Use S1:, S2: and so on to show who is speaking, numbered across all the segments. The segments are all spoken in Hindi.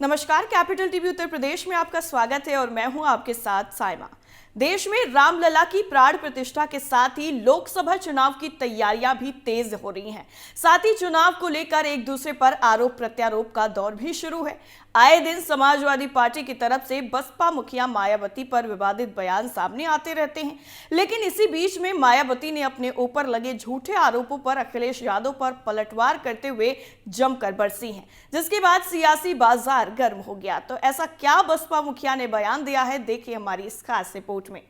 S1: नमस्कार, कैपिटल टीवी उत्तर प्रदेश में आपका स्वागत है और मैं हूं आपके साथ साइमा। देश में रामलला की प्राण प्रतिष्ठा के साथ ही लोकसभा चुनाव की तैयारियां भी तेज हो रही हैं। साथ ही चुनाव को लेकर एक दूसरे पर आरोप प्रत्यारोप का दौर भी शुरू है। आए दिन समाजवादी पार्टी की तरफ से बसपा मुखिया मायावती पर विवादित बयान सामने आते रहते हैं, लेकिन इसी बीच में मायावती ने अपने ऊपर लगे झूठे आरोपों पर अखिलेश यादव पर पलटवार करते हुए जमकर बरसी हैं, जिसके बाद सियासी बाजार गर्म हो गया। तो ऐसा क्या बसपा मुखिया ने बयान दिया है, देखिए हमारी इस खास रिपोर्ट में।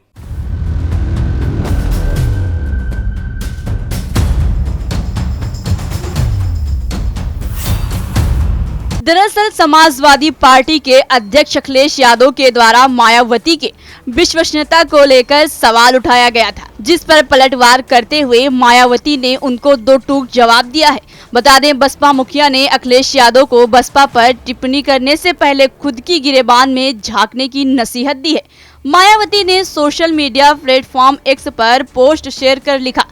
S2: दरअसल समाजवादी पार्टी के अध्यक्ष अखिलेश यादव के द्वारा मायावती के विश्वसनीयता को लेकर सवाल उठाया गया था, जिस पर पलटवार करते हुए मायावती ने उनको दो टूक जवाब दिया है। बता दें, बसपा मुखिया ने अखिलेश यादव को बसपा पर टिप्पणी करने से पहले खुद की गिरेबान में झांकने की नसीहत दी है। मायावती ने सोशल मीडिया प्लेटफॉर्म एक्स पर पोस्ट शेयर कर लिखा,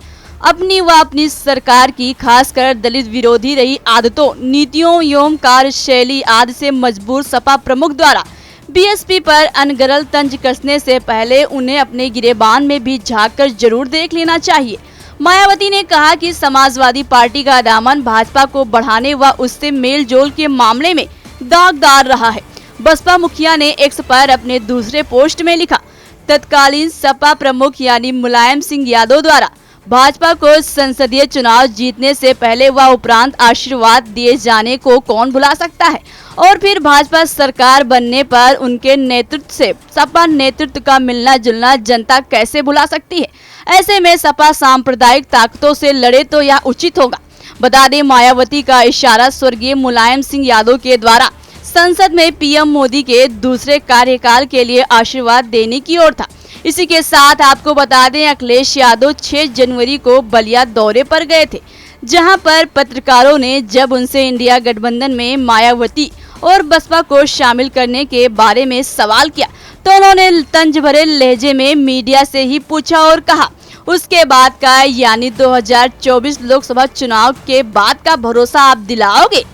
S2: अपनी सरकार की खासकर दलित विरोधी रही आदतों, नीतियों एवं कार्यशैली आदि से मजबूर सपा प्रमुख द्वारा बीएसपी पर अनगरल तंज कसने से पहले उन्हें अपने गिरेबान में भी झांक कर जरूर देख लेना चाहिए। मायावती ने कहा कि समाजवादी पार्टी का दामन भाजपा को बढ़ाने व उससे मेल जोल के मामले में दागदार रहा है। बसपा मुखिया ने एक्स पर अपने दूसरे पोस्ट में लिखा, तत्कालीन सपा प्रमुख यानी मुलायम सिंह यादव द्वारा भाजपा को संसदीय चुनाव जीतने से पहले व उपरांत आशीर्वाद दिए जाने को कौन भुला सकता है, और फिर भाजपा सरकार बनने पर उनके नेतृत्व से सपा नेतृत्व का मिलना जुलना जनता कैसे भुला सकती है। ऐसे में सपा सांप्रदायिक ताकतों से लड़े तो यह उचित होगा। बता दें, मायावती का इशारा स्वर्गीय मुलायम सिंह यादव के द्वारा संसद में पीएम मोदी के दूसरे कार्यकाल के लिए आशीर्वाद देने की ओर था। इसी के साथ आपको बता दें, अखिलेश यादव 6 जनवरी को बलिया दौरे पर गए थे, जहां पर पत्रकारों ने जब उनसे इंडिया गठबंधन में मायावती और बसपा को शामिल करने के बारे में सवाल किया, तो उन्होंने तंज भरे लहजे में मीडिया से ही पूछा और कहा, उसके बाद का यानी 2024 लोकसभा चुनाव के बाद का भरोसा आप दिलाओगे?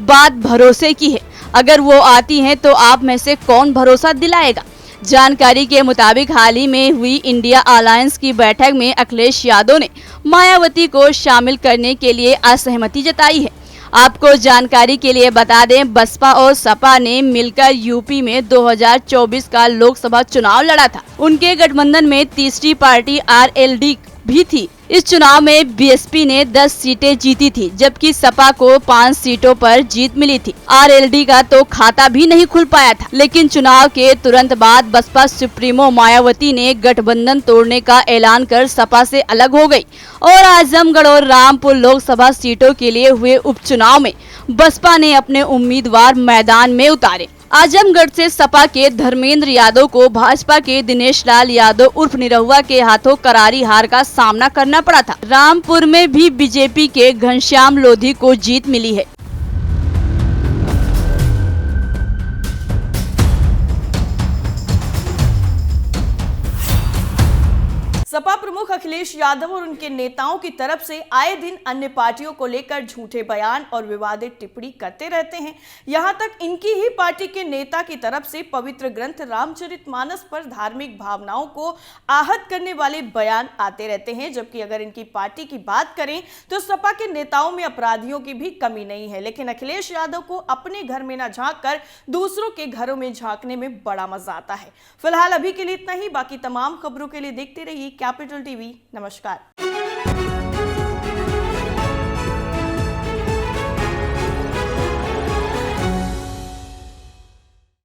S2: बात भरोसे की है, अगर वो आती हैं तो आप में से कौन भरोसा दिलाएगा? जानकारी के मुताबिक हाल ही में हुई इंडिया अलायंस की बैठक में अखिलेश यादव ने मायावती को शामिल करने के लिए असहमति जताई है। आपको जानकारी के लिए बता दें, बसपा और सपा ने मिलकर यूपी में 2024 का लोकसभा चुनाव लड़ा था। उनके गठबंधन में तीसरी पार्टी आरएलडी भी थी। इस चुनाव में बीएसपी ने 10 सीटें जीती थी, जबकि सपा को 5 सीटों पर जीत मिली थी। आरएलडी का तो खाता भी नहीं खुल पाया था, लेकिन चुनाव के तुरंत बाद बसपा सुप्रीमो मायावती ने गठबंधन तोड़ने का ऐलान कर सपा से अलग हो गई और आजमगढ़ और रामपुर लोकसभा सीटों के लिए हुए उपचुनाव में बसपा ने अपने उम्मीदवार मैदान में उतारे। आजमगढ़ से सपा के धर्मेंद्र यादव को भाजपा के दिनेश लाल यादव उर्फ निरहुआ के हाथों करारी हार का सामना करना पड़ा था। रामपुर में भी बीजेपी के घनश्याम लोधी को जीत मिली है।
S1: सपा प्रमुख अखिलेश यादव और उनके नेताओं की तरफ से आए दिन अन्य पार्टियों को लेकर झूठे बयान और विवादित टिप्पणी करते रहते हैं। यहां तक इनकी ही पार्टी के नेता की तरफ से पवित्र ग्रंथ रामचरितमानस पर धार्मिक भावनाओं को आहत करने वाले बयान आते रहते हैं। जबकि अगर इनकी पार्टी की बात करें तो सपा के नेताओं में अपराधियों की भी कमी नहीं है, लेकिन अखिलेश यादव को अपने घर में न झांक कर दूसरों के घरों में झांकने में बड़ा मजा आता है। फिलहाल अभी के लिए इतना ही। बाकी तमाम खबरों के लिए देखते रहिए कैपिटल टीवी। नमस्कार।